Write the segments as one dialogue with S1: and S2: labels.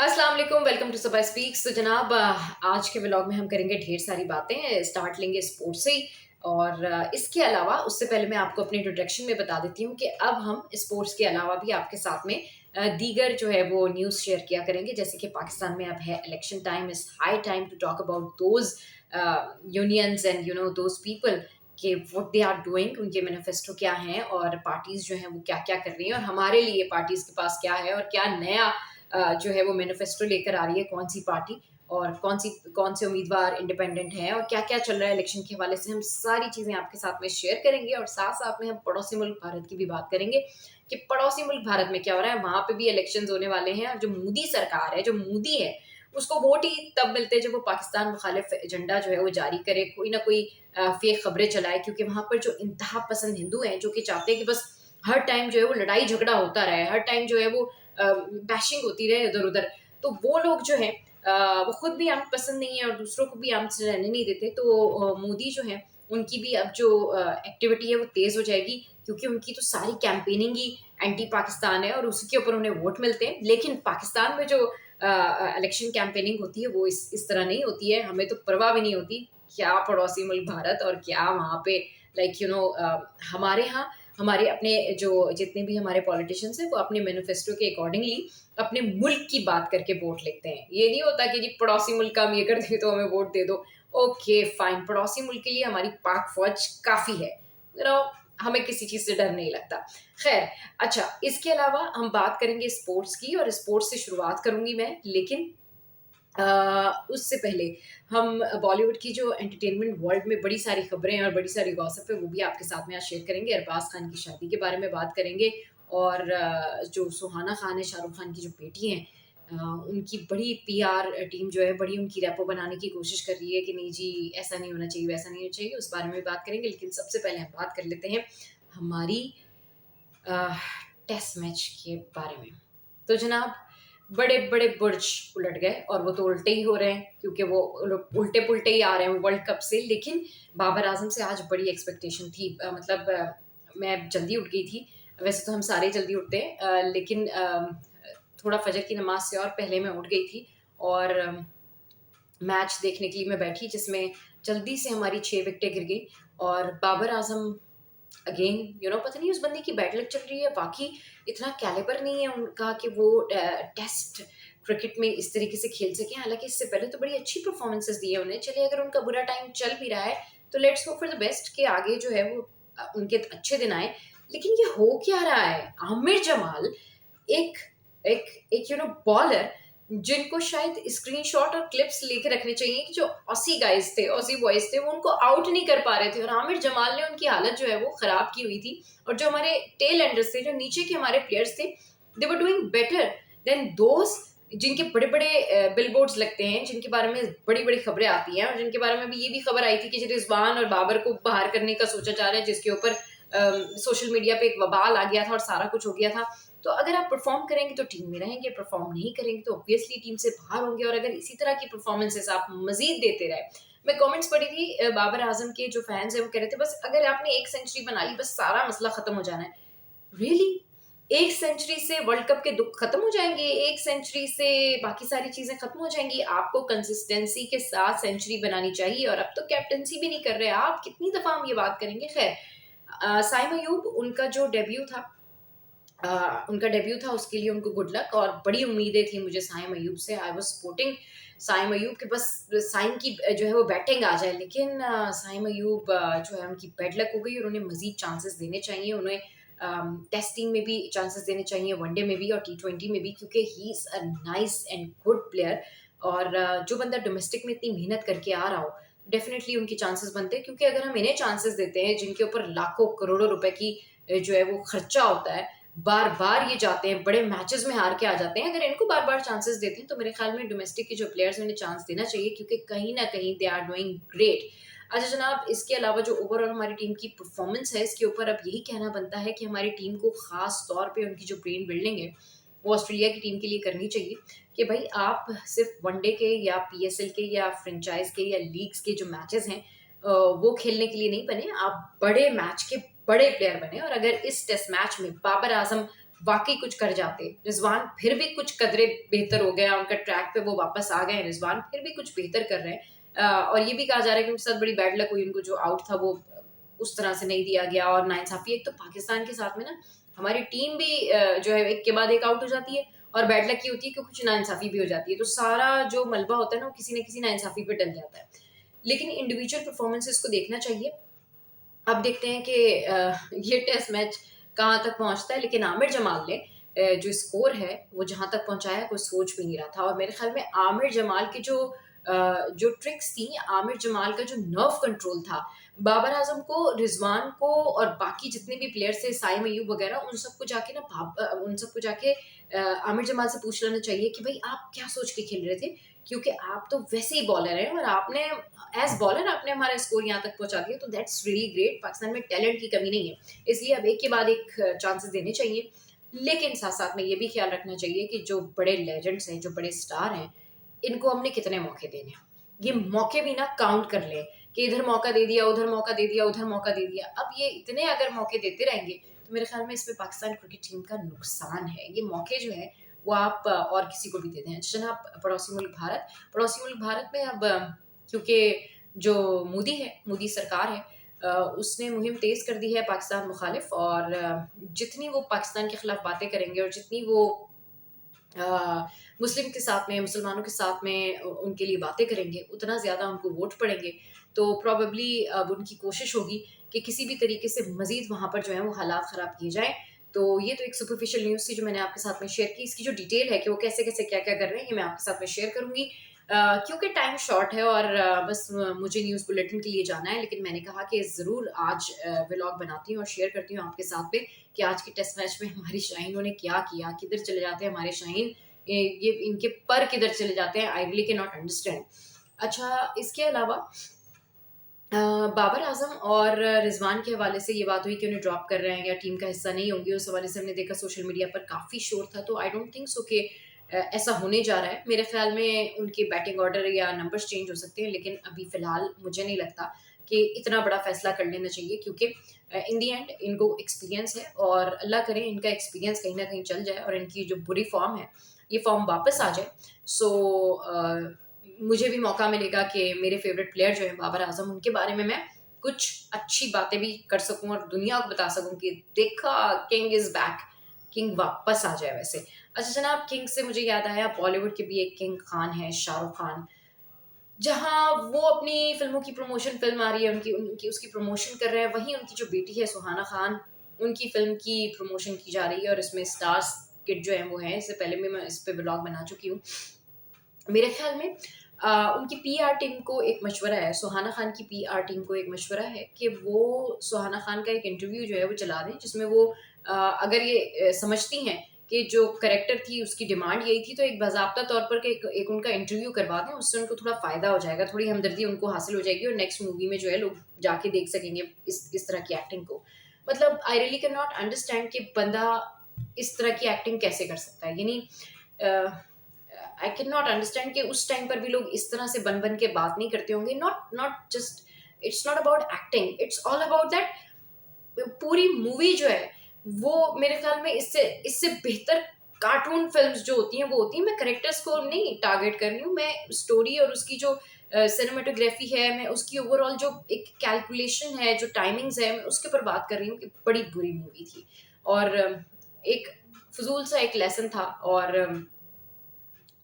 S1: अस्सलाम वालेकुम, welcome to Saba speaks. तो जनाब आज के व्लॉग में हम करेंगे ढेर सारी बातें। स्टार्ट लेंगे स्पोर्ट्स से ही। और इसके अलावा उससे पहले मैं आपको अपनी इंट्रोडक्शन में बता देती हूँ कि अब हम स्पोर्ट्स के अलावा भी आपके साथ में दीगर जो है वो न्यूज़ शेयर किया करेंगे। जैसे कि पाकिस्तान में अब है election time, is high time to talk about those unions and those people कि व्हाट दे आर डूइंग, उनके मैनिफेस्टो क्या हैं और पार्टीज जो हैं वो क्या क्या कर रही हैं, और हमारे लिए पार्टीज के पास क्या है और क्या नया जो है वो मैनिफेस्टो लेकर आ रही है कौन सी पार्टी, और कौन से उम्मीदवार इंडिपेंडेंट हैं, और क्या क्या चल रहा है इलेक्शन के हवाले से। हम सारी चीज़ें आपके साथ में शेयर करेंगे और साथ साथ में हम पड़ोसी मुल्क भारत की भी बात करेंगे कि पड़ोसी मुल्क भारत में क्या हो रहा है। वहां पे भी इलेक्शन होने वाले हैं और जो मोदी सरकार है, जो मोदी है, उसको वोट ही तब मिलते हैं जब वो पाकिस्तान मुखालिफ एजेंडा जो है वो जारी करे, कोई ना कोई फेक खबरें चलाए। क्योंकि वहां पर जो इंतहा पसंद हिंदू हैं जो कि चाहते हैं कि बस हर टाइम जो है वो लड़ाई झगड़ा होता रहे, हर टाइम जो है वो बैशिंग होती रहे इधर उधर, तो वो लोग जो है वो खुद भी अमन पसंद नहीं है और दूसरों को भी अमन से रहने नहीं देते। तो मोदी जो है उनकी भी अब जो एक्टिविटी है वो तेज हो जाएगी, क्योंकि उनकी तो सारी कैंपेनिंग ही एंटी पाकिस्तान है और उसी के ऊपर उन्हें वोट मिलते हैं। लेकिन पाकिस्तान में जो इलेक्शन कैंपेनिंग होती है वो इस तरह नहीं होती है। हमें तो परवाह भी नहीं होती क्या पड़ोसी मुल्क भारत और क्या वहाँ पे हमारे यहाँ हमारे अपने जो जितने भी हमारे पॉलिटिशियंस हैं वो अपने मैनिफेस्टो के अकॉर्डिंगली अपने मुल्क की बात करके वोट लेते हैं। ये नहीं होता कि जी पड़ोसी मुल्क का हम ये कर दें तो हमें वोट दे दो। ओके फाइन, पड़ोसी मुल्क के लिए हमारी पाक फौज काफी है, हमें किसी चीज से डर नहीं लगता। खैर, अच्छा, इसके अलावा हम बात करेंगे स्पोर्ट्स की, और स्पोर्ट्स से शुरुआत करूंगी मैं। लेकिन उससे पहले हम बॉलीवुड की जो एंटरटेनमेंट वर्ल्ड में बड़ी सारी खबरें और बड़ी सारी गॉसिप है वो भी आपके साथ में आज शेयर करेंगे। अरबाज खान की शादी के बारे में बात करेंगे, और जो सुहाना खान है, शाहरुख खान की जो बेटी हैं, उनकी बड़ी पीआर टीम जो है बड़ी उनकी रैपो बनाने की कोशिश कर रही है कि नहीं जी ऐसा नहीं होना चाहिए, वैसा नहीं होना चाहिए। उस बारे में भी बात करेंगे। लेकिन सबसे पहले हम बात कर लेते हैं हमारी टेस्ट मैच के बारे में। तो जनाब, बड़े बड़े बुर्ज उलट गए, और वो तो उल्टे ही हो रहे हैं क्योंकि वो लोग उल्टे पुल्टे ही आ रहे हैं वर्ल्ड कप से। लेकिन बाबर आजम से आज बड़ी एक्सपेक्टेशन थी। मैं जल्दी उठ गई थी। वैसे तो हम सारे जल्दी उठते हैं, लेकिन थोड़ा फजर की नमाज से और पहले मैं उठ गई थी, और मैच देखने के लिए मैं बैठी, जिसमें जल्दी से हमारी 6 विकेटें गिर गई। और बाबर आजम अगेन पता नहीं उस बंदे की बैड लक चल रही है, बाकी इतना कैलिबर नहीं है उनका कि वो टेस्ट क्रिकेट में इस तरीके से खेल सके। हालांकि इससे पहले तो बड़ी अच्छी परफॉर्मेंसेस दी है उन्हें। चलिए, अगर उनका बुरा टाइम चल भी रहा है तो let's hope for the best कि आगे जो है वो उनके अच्छे दिन आए। लेकिन ये हो क्या रहा है? आमिर जमाल, एक एक एक बॉलर जिनको शायद स्क्रीनशॉट और क्लिप्स लेके रखने चाहिए कि जो ऑसी गाइज थे, ऑसी बॉयज थे, वो उनको आउट नहीं कर पा रहे थे, और आमिर जमाल ने उनकी हालत जो है वो खराब की हुई थी। और जो हमारे टेल एंडर्स थे, जो नीचे के हमारे प्लेयर्स थे, they were doing better than those जिनके बड़े बड़े बिलबोर्ड्स लगते हैं, जिनके बारे में बड़ी बड़ी खबरें आती हैं, और जिनके बारे में भी ये भी खबर आई थी कि रिजवान और बाबर को बाहर करने का सोचा जा रहा है, जिसके ऊपर सोशल मीडिया पे एक वबाल आ गया था और सारा कुछ हो गया था। तो अगर आप परफॉर्म करेंगे तो टीम में रहेंगे, परफॉर्म नहीं करेंगे तो ऑब्वियसली टीम से बाहर होंगे। और अगर इसी तरह की परफॉर्मेंसेस आप मजीद देते रहे, मैं कमेंट्स पढ़ी थी, बाबर आजम के जो फैंस है वो कह रहे थे बस अगर आपने एक सेंचुरी बना ली बस सारा मसला खत्म हो जाना है। रियली? एक सेंचुरी से वर्ल्ड कप के दुख खत्म हो जाएंगे? एक सेंचुरी से बाकी सारी चीजें खत्म हो जाएंगी? आपको कंसिस्टेंसी के साथ सेंचुरी बनानी चाहिए, और अब तो कैप्टनसी भी नहीं कर रहे आप। कितनी दफा हम ये बात करेंगे? खैर, साइम अयूब, उनका डेब्यू था, उसके लिए उनको गुड लक, और बड़ी उम्मीदें थी मुझे साइम अयूब से। I was supporting Saim Ayub के बस साइम की जो है वो बैटिंग आ जाए। लेकिन साइम अयूब जो है उनकी बैड लक हो गई, और उन्हें मजीद चांसेस देने चाहिए। उन्हें टेस्टिंग में भी चांसेस देने चाहिए, वनडे में भी और T20 में भी, क्योंकि he is a nice and good player. और जो बंदा डोमेस्टिक में इतनी मेहनत करके आ रहा हो, डेफिनेटली उनके चांसेस बनते हैं। क्योंकि अगर हम इन्हें चांसेस देते हैं जिनके ऊपर लाखों करोड़ों रुपए की जो है वो खर्चा होता है, बार बार ये जाते हैं, बड़े मैचेस में हार के आ जाते हैं, अगर इनको बार बार चांसेस देते हैं तो मेरे ख्याल में डोमेस्टिक के जो प्लेयर्स हैं उन्हें चांस देना चाहिए, क्योंकि कहीं ना कहीं दे आर डूइंग ग्रेट। अच्छा जनाब, इसके अलावा जो ओवरऑल हमारी टीम की परफॉर्मेंस है, इसके ऊपर अब यही कहना बनता है कि हमारी टीम को खास तौर पे उनकी जो ब्रेन बिल्डिंग है वो ऑस्ट्रेलिया की टीम के लिए करनी चाहिए। कि भाई आप सिर्फ वनडे के या PSL के या फ्रेंचाइज के या लीग्स के जो मैचेस हैं वो खेलने के लिए नहीं बने, आप बड़े मैच के बड़े प्लेयर बने। और अगर इस टेस्ट मैच में बाबर आजम वाकई कुछ कर जाते। रिजवान फिर भी कुछ कदरे बेहतर हो गया, उनका ट्रैक पे वो वापस आ गए हैं, रिजवान फिर भी कुछ बेहतर कर रहे हैं। और ये भी कहा जा रहा है कि उनके साथ बड़ी बैड लक हुई, उनको जो आउट था वो उस तरह से नहीं दिया गया और नाइंसाफी। एक तो पाकिस्तान के साथ में ना हमारी टीम भी जो है एक के बाद एक आउट हो जाती है, और बैड लक की होती है कि कुछ नाइंसाफी भी हो जाती है, तो सारा जो मलबा होता है ना वो किसी न किसी नाइंसाफी पे डल जाता है। लेकिन इंडिविजुअल परफॉर्मेंसेस को देखना चाहिए। अब देखते हैं कि ये टेस्ट मैच कहाँ तक पहुंचता है, लेकिन आमिर जमाल ने जो स्कोर है वो जहां तक पहुंचाया कोई सोच भी नहीं रहा था। और मेरे ख्याल में आमिर जमाल की जो ट्रिक्स थी, आमिर जमाल का जो नर्व कंट्रोल था, बाबर आजम को, रिजवान को और बाकी जितने भी प्लेयर्स थे, साइम अयूब वगैरह, उन सबको जाके उन सबको जाके आमिर जमाल से पूछ लेना चाहिए कि भाई आप क्या सोच के खेल रहे थे, क्योंकि आप तो वैसे ही बॉलर हैं और आपने एज बॉलर आपने हमारा स्कोर यहाँ तक पहुंचा दिया, तो दैट्स रियली ग्रेट। पाकिस्तान में टैलेंट की कमी नहीं है, इसलिए अब एक के बाद एक चांसेस देने चाहिए। लेकिन साथ साथ में ये भी ख्याल रखना चाहिए कि जो बड़े लेजेंड्स हैं, जो बड़े स्टार हैं, इनको हमने कितने मौके देने हैं। ये मौके भी ना काउंट कर ले कि इधर मौका दे दिया, उधर मौका दे दिया, उधर मौका दे दिया। अब ये इतने अगर मौके देते रहेंगे तो मेरे ख्याल में इस पे पाकिस्तान क्रिकेट टीम का नुकसान है। ये मौके जो है वो आप और किसी को भी दे दें। जनाब, पड़ोसी मुल्क भारत, पड़ोसी मुल्क भारत में अब क्योंकि जो मोदी है, मोदी सरकार है, उसने मुहिम तेज कर दी है पाकिस्तान मुखालिफ, और जितनी वो पाकिस्तान के खिलाफ बातें करेंगे और जितनी वो मुस्लिम के साथ में, मुसलमानों के साथ में उनके लिए बातें करेंगे, उतना ज़्यादा उनको वोट पड़ेंगे। तो प्रॉबेबली अब उनकी कोशिश होगी कि किसी भी तरीके से मज़ीद वहाँ पर जो है वो हालात ख़राब किए जाएँ। तो ये तो एक सुपरफिशियल न्यूज़ थी जो मैंने आपके साथ में शेयर की। इसकी जो डिटेल है कि वो कैसे-कैसे, क्या-क्या कर रहे हैं, ये मैं आपके साथ में शेयर करूँगी। क्योंकि टाइम शॉर्ट है और बस मुझे न्यूज़ बुलेटिन के लिए जाना है, लेकिन मैंने कहा कि ज़रूर आज व्लॉग बनाती हूँ और शेयर करती हूँ आपके साथ में कि आज के टेस्ट मैच में हमारी शाहीनों ने क्या किया, किधर चले जाते हैं हमारे शाहीन, ये इनके पर किधर चले जाते हैं, I really can not understand. अच्छा, इसके अलावा बाबर आजम और रिजवान के हवाले से ये बात हुई कि उन्हें ड्रॉप कर रहे हैं या टीम का हिस्सा नहीं होंगे, उस हवाले से हमने देखा सोशल मीडिया पर काफ़ी शोर था। तो आई डोंट थिंक सो कि ऐसा होने जा रहा है। मेरे ख्याल में उनके बैटिंग ऑर्डर या नंबर्स चेंज हो सकते हैं, लेकिन अभी फ़िलहाल मुझे नहीं लगता कि इतना बड़ा फ़ैसला कर लेना चाहिए, क्योंकि इन दी एंड इनको एक्सपीरियंस है और अल्लाह करे इनका एक्सपीरियंस कहीं न कहीं चल जाए और इनकी जो बुरी फ़ॉर्म है, ये फ़ॉर्म वापस आ जाए। सो मुझे भी मौका मिलेगा कि मेरे फ़ेवरेट प्लेयर जो हैं बाबर आज़म, उनके बारे में मैं कुछ अच्छी बातें भी कर सकूँ और दुनिया को बता सकूँ कि देखा, किंग इज़ बैक, किंग वापस आ जाए वैसे। अच्छा जनाब, किंग से मुझे याद आया बॉलीवुड के भी एक किंग खान है, शाहरुख खान। जहाँ वो अपनी फ़िल्मों की प्रमोशन, फ़िल्म आ रही है उनकी उनकी उसकी प्रमोशन कर रहे हैं, वहीं उनकी जो बेटी है सुहाना खान, उनकी फ़िल्म की प्रमोशन की जा रही है और इसमें स्टार्स किड जो हैं वो हैं। इससे पहले भी मैं इस पे व्लॉग बना चुकी हूँ। मेरे ख्याल में उनकी पीआर टीम को एक मशवरा है, सुहाना खान की पीआर टीम को एक मशवरा है कि वो सुहाना खान का एक इंटरव्यू जो है वो चला दें, जिसमें वो अगर ये समझती हैं कि जो कैरेक्टर थी उसकी डिमांड यही थी, तो एक बाज़ाब्ता तौर पर एक एक उनका इंटरव्यू करवा दें, उससे उनको थोड़ा फ़ायदा हो जाएगा, थोड़ी हमदर्दी उनको हासिल हो जाएगी और नेक्स्ट मूवी में जो है लोग जाके देख सकेंगे इस तरह की एक्टिंग को। मतलब I really can not understand कि बंदा इस तरह की एक्टिंग कैसे कर सकता है। यानी आई कैन नॉट अंडरस्टैंड कि उस टाइम पर भी लोग इस तरह से बन बन के बात नहीं करते होंगे। Not not just, it's not about acting, it's all about that पूरी मूवी जो है वो मेरे ख्याल में इससे इससे बेहतर कार्टून फिल्म्स जो होती हैं वो होती हैं। मैं करेक्टर्स को नहीं टारगेट कर रही हूँ, मैं स्टोरी और उसकी जो सिनेमेटोग्राफी है, मैं उसकी ओवरऑल जो एक कैलकुलेशन है, जो टाइमिंग्स है, मैं उसके ऊपर बात कर रही हूँ कि बड़ी बुरी मूवी थी और एक फजूल सा एक लेसन था। और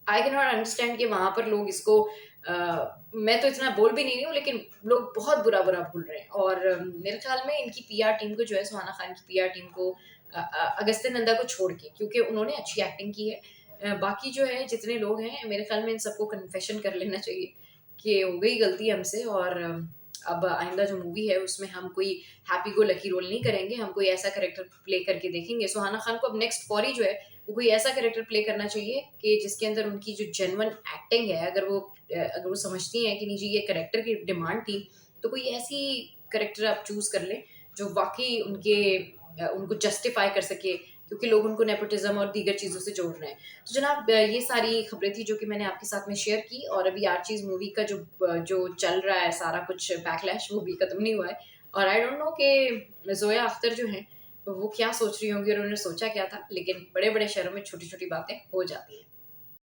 S1: आई कैन नॉट अंडरस्टैंड कि वहाँ पर लोग इसको मैं तो इतना बोल भी नहीं रही हूँ, लेकिन लोग बहुत बुरा बुरा भूल रहे हैं। और मेरे ख्याल में इनकी पीआर टीम को जो है, सुहाना खान की पीआर टीम को, अगस्त्य नंदा को छोड़ के, क्योंकि उन्होंने अच्छी एक्टिंग की है, बाकी जो है जितने लोग हैं मेरे ख्याल में इन सबको कन्फेशन कर लेना चाहिए कि हो गई गलती हमसे। और अब आइंदा जो मूवी है उसमें हम कोई हैप्पी गो लकी रोल नहीं करेंगे, हम कोई ऐसा करेक्टर प्ले करके देखेंगे। सुहाना खान को अब नेक्स्ट फौरी जो है वो कोई ऐसा कैरेक्टर प्ले करना चाहिए कि जिसके अंदर उनकी जो जेन्युइन एक्टिंग है, अगर वो समझती हैं कि नहीं जी ये कैरेक्टर की डिमांड थी, तो कोई ऐसी कैरेक्टर आप चूज कर लें जो वाकई उनको जस्टिफाई कर सके, क्योंकि लोग उनको नेपोटिज्म और दीगर चीज़ों से जोड़ रहे हैं। तो जनाब, ये सारी खबरें थी जो कि मैंने आपके साथ में शेयर की। और अभी आर्चीज़ मूवी का जो चल रहा है सारा कुछ बैकलैश, वो भी खत्म नहीं हुआ है। और आई डोंट नो कि जोया अख्तर जो हैं वो क्या सोच रही होंगी और उन्होंने सोचा क्या था, लेकिन बड़े-बड़े शहरों में छोटी-छोटी बातें हो जाती हैं।